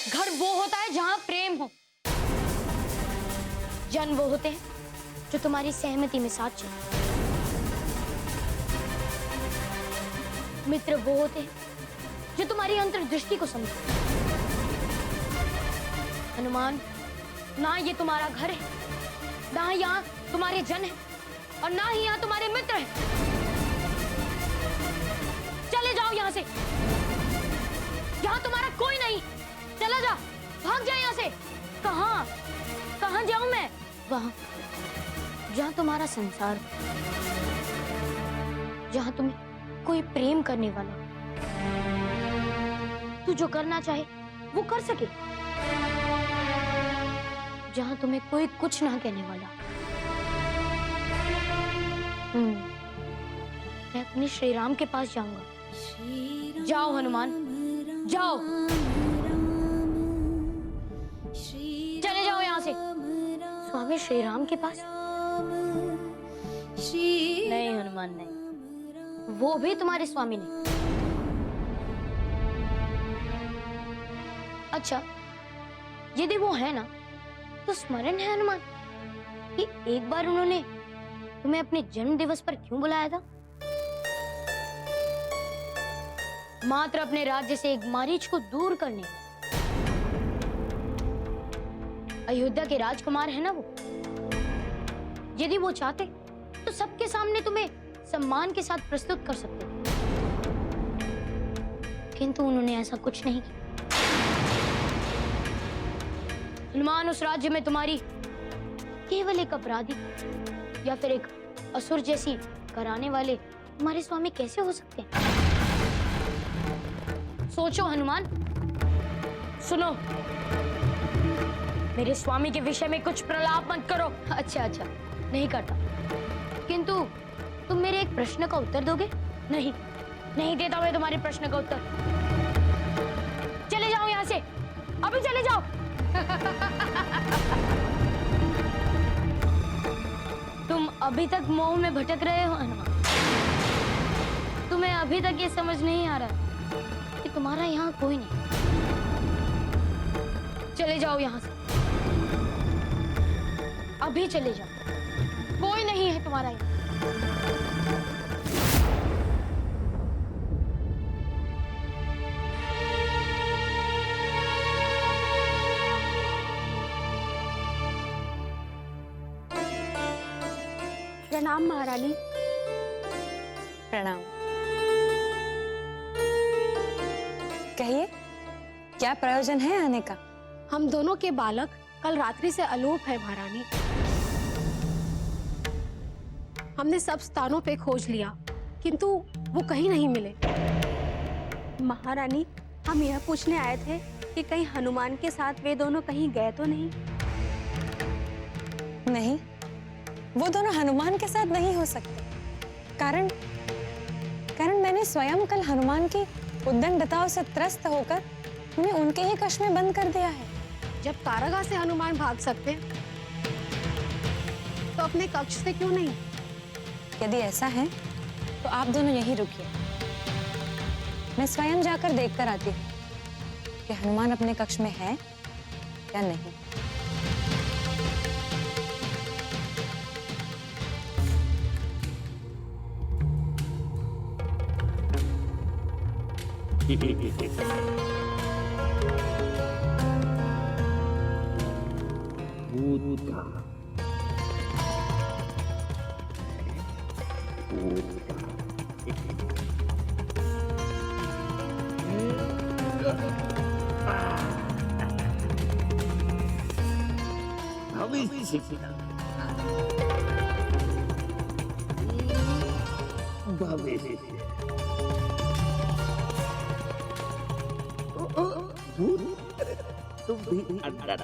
घर वो होता है जहां प्रेम हो। जन वो होते हैं जो तुम्हारी सहमति में साथ चले। मित्र वो होते हैं जो तुम्हारी अंतर्दृष्टि को समझे। हनुमान, ना ये तुम्हारा घर है, ना यहाँ तुम्हारे जन है, और ना ही यहाँ तुम्हारे मित्र हैं। चले जाओ यहाँ से। यहाँ तुम्हारा कोई नहीं। चला जा, भाग जा यहाँ से। कहाँ कहाँ जाऊं मैं? वहां जहाँ तुम्हारा संसार, जहाँ तुम्हें कोई प्रेम करने वाला, तू जो करना चाहे वो कर सके, जहाँ तुम्हें कोई कुछ ना कहने वाला। मैं अपने श्री राम के पास जाऊंगा। जाओ हनुमान, जाओ, चले जाओ यहाँ से। स्वामी श्री राम के पास? नहीं हनुमान, नहीं, वो भी तुम्हारे स्वामी नहीं। अच्छा, यदि वो है ना, तो स्मरण है हनुमान कि एक बार उन्होंने तुम्हें अपने जन्म दिवस पर क्यों बुलाया था? मात्र अपने राज्य से एक मारीच को दूर करने। अयोध्या के राजकुमार है ना वो। यदि वो चाहते तो सबके सामने तुम्हें सम्मान के साथ प्रस्तुत कर सकते, किंतु उन्होंने ऐसा कुछ नहीं किया। हनुमान, उस राज्य में तुम्हारी केवल एक अपराधी या फिर एक असुर जैसी कराने वाले तुम्हारे स्वामी कैसे हो सकते हैं? सोचो हनुमान, सुनो, मेरे स्वामी के विषय में कुछ प्रलाप मत करो। अच्छा अच्छा, नहीं करता, किंतु तुम मेरे एक प्रश्न का उत्तर दोगे? नहीं, नहीं देता मैं तुम्हारे प्रश्न का उत्तर। चले जाओ यहाँ से, अभी चले जाओ। तुम अभी तक मोह में भटक रहे हो हनुमान। तुम्हें अभी तक ये समझ नहीं आ रहा कि तुम्हारा यहाँ कोई नहीं। चले जाओ यहाँ से, अभी चले जाओ। कोई नहीं है तुम्हारा यहाँ। प्रणाम महारानी। प्रणाम। कहिए, क्या प्रयोजन है आने का? हम दोनों के बालक कल रात्रि से अलोप है महारानी। हमने सब स्थानों पे खोज लिया, किंतु वो कहीं नहीं मिले। महारानी, हम यह पूछने आए थे कि कहीं हनुमान के साथ वे दोनों कहीं गए तो नहीं? नहीं, वो दोनों हनुमान के साथ नहीं हो सकते। कारण मैंने स्वयं कल हनुमान की उद्दंडताओं से त्रस्त होकर उन्हें उनके ही कक्ष में बंद कर दिया है। जब कारागार से हनुमान भाग सकते तो अपने कक्ष से क्यों नहीं? यदि ऐसा है तो आप दोनों यहीं रुकिए, मैं स्वयं जाकर देखकर आती हूँ कि हनुमान अपने कक्ष में है या नहीं। तुम भी अंदर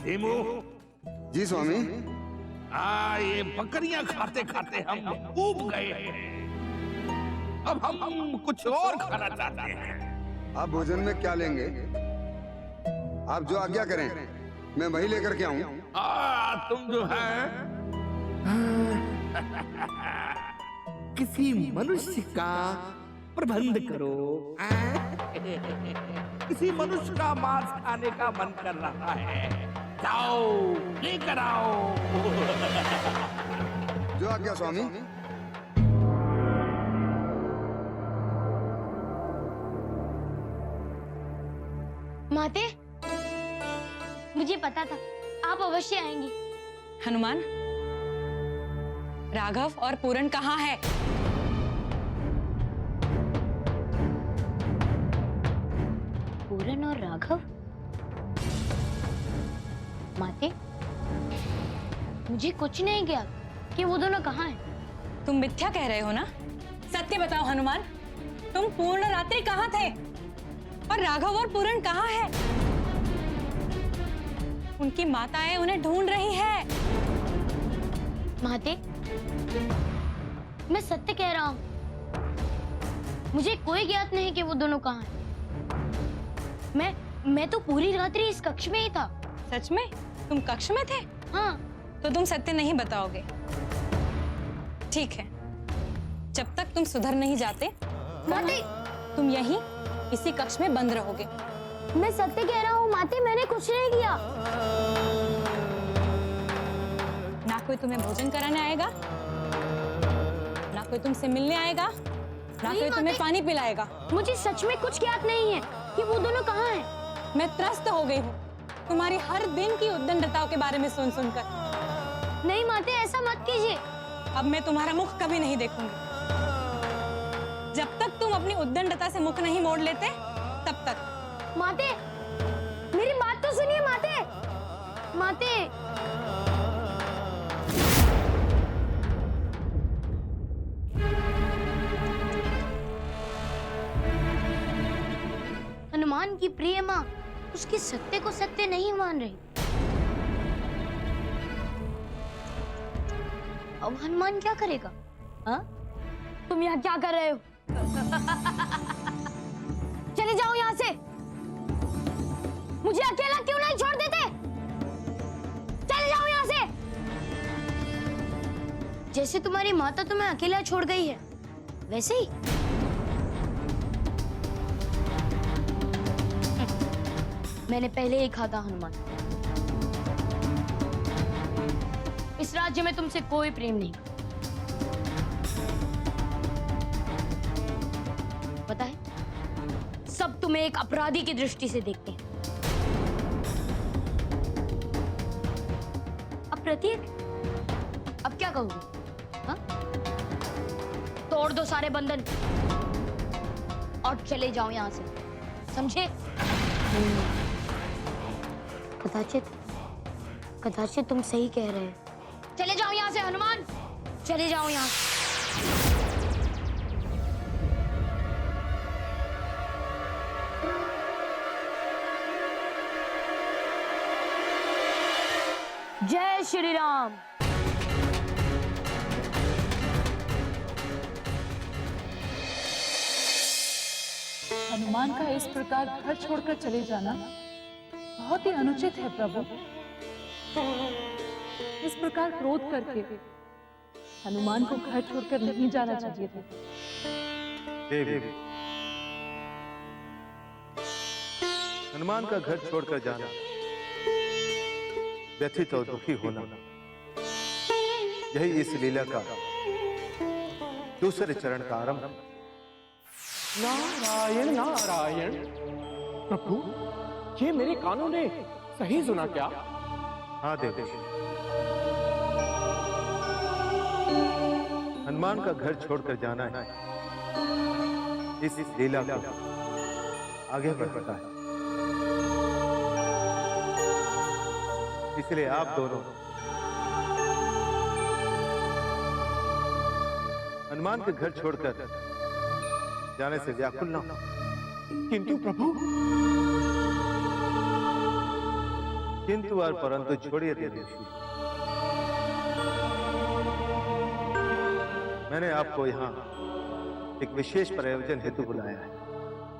हेमू। जी स्वामी। ये बकरियां खाते खाते हम ऊब गए हैं। अब हम कुछ और खाना चाहते हैं। आप भोजन में क्या लेंगे? आप जो आज्ञा करें, मैं वही लेकर के आऊं। तुम जो है किसी मनुष्य का प्रबंध करो। किसी मनुष्य का मांस खाने का मन कर रहा है, जाओ लेकर आओ। जो आज्ञा स्वामी। माते, मुझे पता था आप अवश्य आएंगी। हनुमान, राघव और पूरन कहाँ है? पूरन और राघव? माते, मुझे कुछ नहीं गया कि वो दोनों कहाँ हैं। तुम मिथ्या कह रहे हो ना? सत्य बताओ हनुमान, तुम पूर्ण रात्रि कहाँ थे? और राघव और पूरन कहाँ है? उनकी माताएं उन्हें ढूंढ रही है। माते, मैं सत्य कह रहा हूँ। मुझे कोई ज्ञात नहीं कि वो दोनों कहाँ हैं। मैं तो पूरी रात्रि इस कक्ष में ही था। सच में? तुम कक्ष में थे? हाँ। तो तुम सत्य नहीं बताओगे। ठीक है, जब तक तुम सुधर नहीं जाते, माते, तुम यहीं इसी कक्ष में बंद रहोगे। मैं सत्य कह रहा हूँ माते, मैंने कुछ नहीं किया। ना कोई तुम्हें भोजन कराने आएगा, ना कोई तुमसे मिलने आएगा, ना कोई तुम्हें पानी पिलाएगा। मुझे सच में कुछ ज्ञात नहीं है कि वो दोनों कहाँ हैं। मैं त्रस्त हो गई हूँ तुम्हारी हर दिन की उद्दंडताओं के बारे में सुन सुनकर। नहीं माते, ऐसा मत कीजिए। अब मैं तुम्हारा मुख कभी नहीं देखूंगी। जब तक तुम अपनी उद्दंडता से मुख नहीं मोड़ लेते, तब तक। माते, मेरी बात तो सुनिए माते। माते, हनुमान की प्रिय माँ उसके सत्य को सत्य नहीं मान रही। अब हनुमान क्या करेगा? हाँ? तुम यहाँ क्या कर रहे हो? चले जाओ यहाँ से। मुझे अकेला क्यों नहीं छोड़ देते? चले जाओ यहाँ से। जैसे तुम्हारी माता तुम्हें अकेला छोड़ गई है, वैसे ही। मैंने पहले ही कहा था हनुमान, इस राज्य में तुमसे कोई प्रेम नहीं। पता है, सब तुम्हें एक अपराधी की दृष्टि से देखते हैं। अब प्रतीक, अब क्या कहोगे? हाँ? तोड़ दो सारे बंधन और चले जाओ यहां से, समझे? कदाचित तुम सही कह रहे हैं। चले जाओ यहाँ से हनुमान, चले जाओ यहाँ। जय श्री राम। हनुमान का इस प्रकार घर छोड़कर चले जाना बहुत ही अनुचित है प्रभु। इस प्रकार क्रोध करके हनुमान को घर छोड़कर नहीं जाना चाहिए था। देवी, हनुमान का घर छोड़कर जाना, व्यथित और दुखी होना, यही इस लीला का दूसरे चरण का आरंभ है। नारायण नारायण। प्रभु, ये मेरे कानों ने सही सुना क्या? हाँ देवी, हनुमान का घर छोड़कर जाना है इस लीला को आगे बढ़ता है। इसलिए आप दोनों हनुमान के घर छोड़कर जाने से व्याकुल ना हो। किंतु प्रभु, किंतु और परंतु छोड़िए देवी, मैंने आपको यहाँ एक विशेष प्रयोजन हेतु बुलाया है।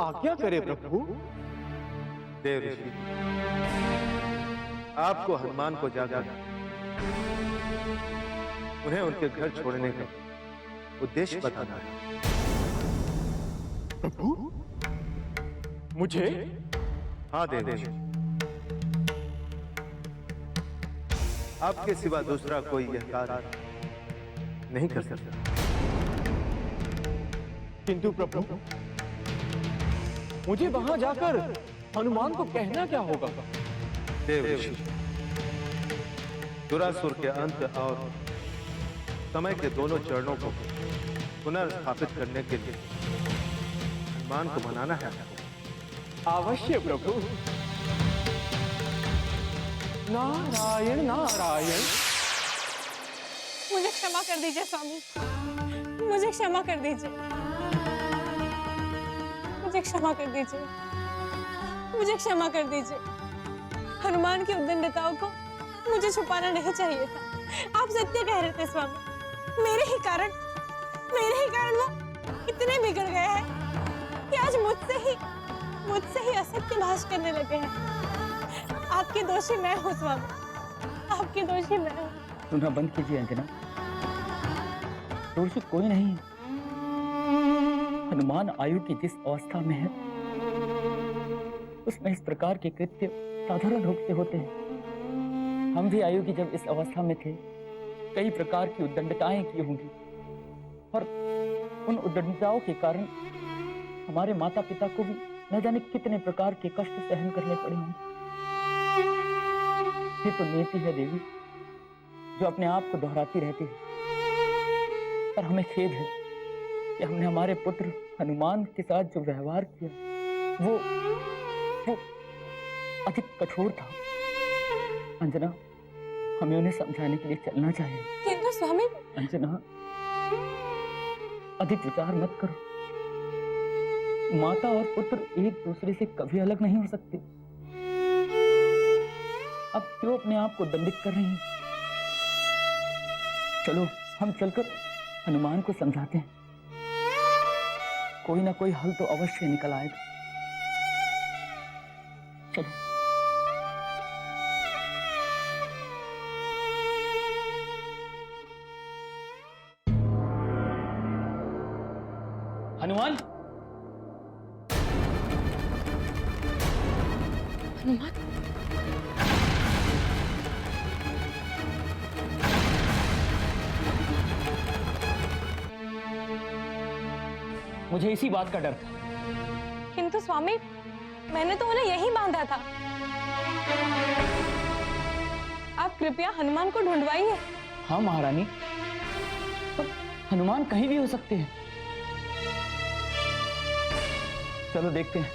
आज्ञा करे प्रभु। देव ऋषि, आपको हनुमान को जाकर उन्हें उनके घर छोड़ने का उद्देश्य बताना है। प्रभु, मुझे? हाँ देवेश, आपके सिवा दूसरा कोई यह कार्य नहीं कर सकता। किंतु प्रभु, मुझे वहां जाकर हनुमान को कहना क्या होगा? देवेश, दुरासुर के अंत और समय के दोनों चरणों को पुनर्स्थापित करने के लिए हनुमान को मनाना है। अवश्य प्रभु। नारायण नारायण। मुझे क्षमा कर दीजिए स्वामी, मुझे क्षमा कर दीजिए, मुझे क्षमा कर दीजिए, मुझे क्षमा कर दीजिए। हनुमान की उद्दंडताओं को मुझे छुपाना नहीं चाहिए था। आप सत्य कह रहे थे स्वामी, मेरे ही कारण वो इतने बिगड़ गए हैं कि आज मुझसे ही असत्य भाष करने लगे हैं। आपकी दोषी मैं हूँ स्वामी, आपकी दोषी मैं हूँ। सुनना बंद कीजिए अंजना, दोषी कोई नहीं है। हनुमान आयु की जिस अवस्था में है उसमें इस प्रकार के कृत्य साधारण रूप से होते हैं। हम भी आयु की जब इस अवस्था में थे कई प्रकार की उद्दंडताएं की होंगी और उन उद्दंडताओं के कारण हमारे माता पिता को भी न जाने कितने प्रकार के कष्ट सहन करने पड़े होंगे। ये तो नियति है देवी जो अपने आप को दोहराती रहती है। पर हमें खेद है कि हमने हमारे पुत्र हनुमान के साथ जो व्यवहार किया वो अधिक कठोर था। अंजना, हमें उन्हें समझाने के लिए चलना चाहिए। किंतु स्वामी, अंजना, अधिक विचार मत करो। माता और पुत्र एक दूसरे से कभी अलग नहीं हो सकते। अब क्यों अपने आप को दंडित कर रही हैं? चलो हम चलकर हनुमान को समझाते हैं, कोई ना कोई हल तो अवश्य निकल आएगा। चलो। हनुमान, हनुमान, मुझे इसी बात का डर था। किंतु स्वामी, मैंने तो उन्हें यही बांधा था। आप कृपया हनुमान को ढूंढवाइए। हाँ महारानी, पर हनुमान कहीं भी हो सकते हैं। चलो देखते हैं।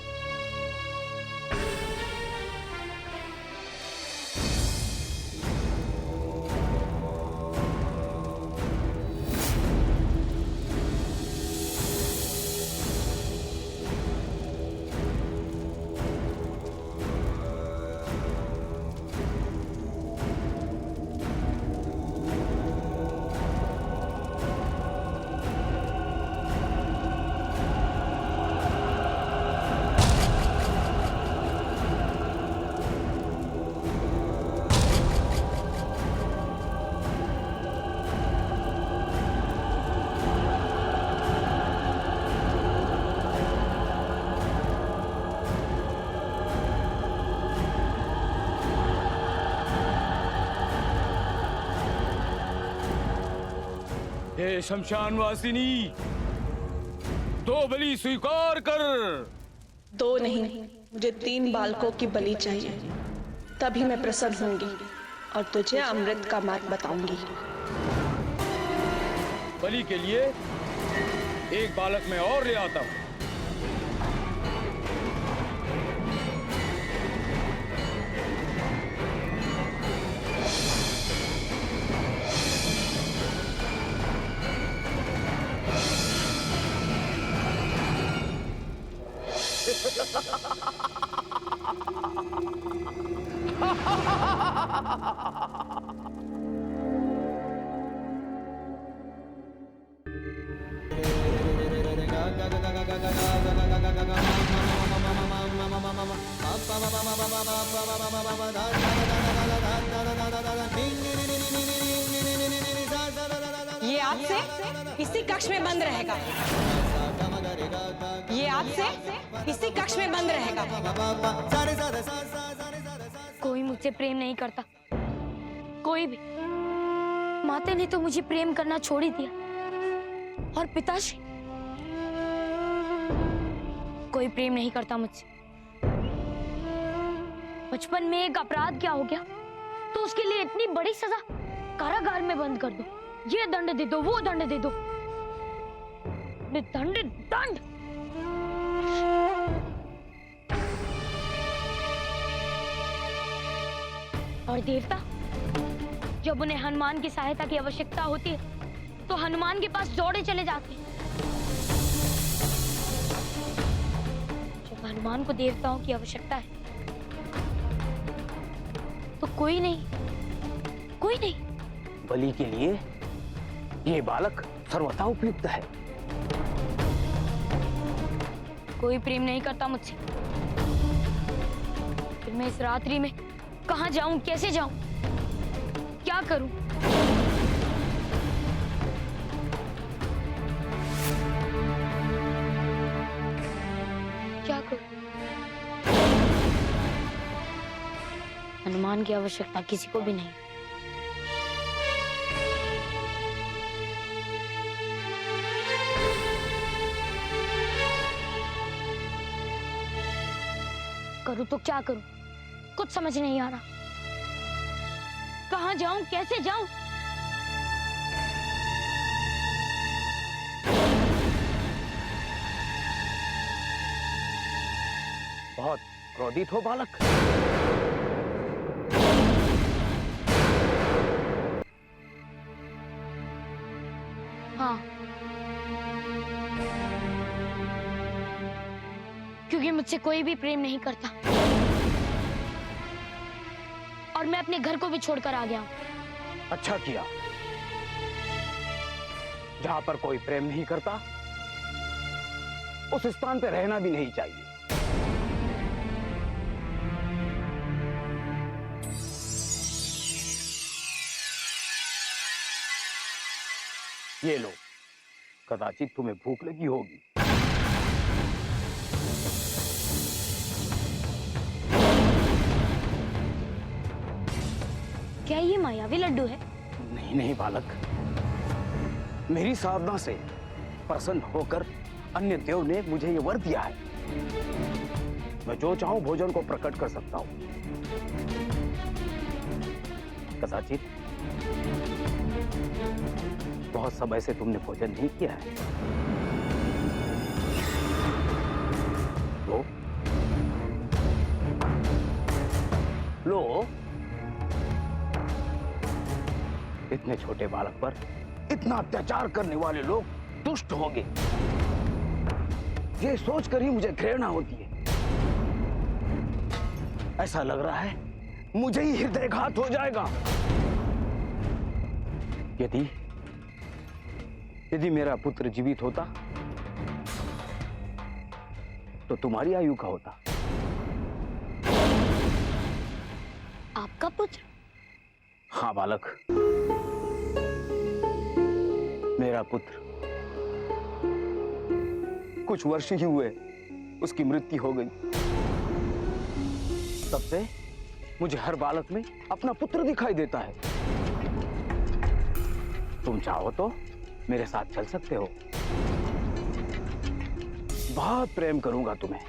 हे शमशान वासिनी, दो बलि स्वीकार कर। दो नहीं, मुझे 3 बालकों की बलि चाहिए, तभी मैं प्रसन्न होंगी और तुझे अमृत का मार्ग बताऊंगी। बलि के लिए एक बालक मैं और ले आता हूं। ये आज से इसी कक्ष में बंद रहेगा। ये आज से इसी कक्ष में बंद रहेगा। कोई मुझसे प्रेम नहीं करता, कोई भी। माते ने तो मुझे प्रेम करना छोड़ ही दिया, और पिताश्री कोई प्रेम नहीं करता मुझसे। बचपन में एक अपराध क्या हो गया तो उसके लिए इतनी बड़ी सजा, कारागार में बंद कर दो, ये दंड दे दो, वो दंड दे दो, दंड दंड। और देवता, जब उन्हें हनुमान की सहायता की आवश्यकता होती है तो हनुमान के पास दौड़े चले जाते हैं। जब हनुमान को देवताओं की आवश्यकता है तो कोई नहीं। बलि के लिए ये बालक सर्वथा उपयुक्त है। कोई प्रेम नहीं करता मुझसे। फिर मैं इस रात्रि में कहां जाऊं, कैसे जाऊं, क्या करूं? क्या करूं? हनुमान की आवश्यकता किसी को भी नहीं। करूं तो क्या करूं, कुछ समझ नहीं आ रहा। कहां जाऊं, कैसे जाऊं? बहुत क्रोधित हो बालक। हाँ, क्योंकि मुझसे कोई भी प्रेम नहीं करता और मैं अपने घर को भी छोड़कर आ गया हूं। अच्छा किया। जहां पर कोई प्रेम नहीं करता उस स्थान पर रहना भी नहीं चाहिए। ये लो, कदाचित तुम्हें भूख लगी होगी। क्या ये मायावी लड्डू है? नहीं नहीं बालक, मेरी साधना से प्रसन्न होकर अन्य देव ने मुझे ये वर दिया है। मैं जो चाहूं भोजन को प्रकट कर सकता हूं। कदाचित बहुत समय से तुमने भोजन नहीं किया है। लो लो। इतने छोटे बालक पर इतना अत्याचार करने वाले लोग दुष्ट होंगे, ये सोचकर ही मुझे घृणा होती है। ऐसा लग रहा है मुझे ही हृदयघात हो जाएगा। यदि मेरा पुत्र जीवित होता तो तुम्हारी आयु का होता। आपका पुत्र? हाँ बालक, मेरा पुत्र। कुछ वर्ष ही हुए उसकी मृत्यु हो गई। तब से मुझे हर बालक में अपना पुत्र दिखाई देता है। तुम चाहो तो मेरे साथ चल सकते हो। बहुत प्रेम करूंगा तुम्हें।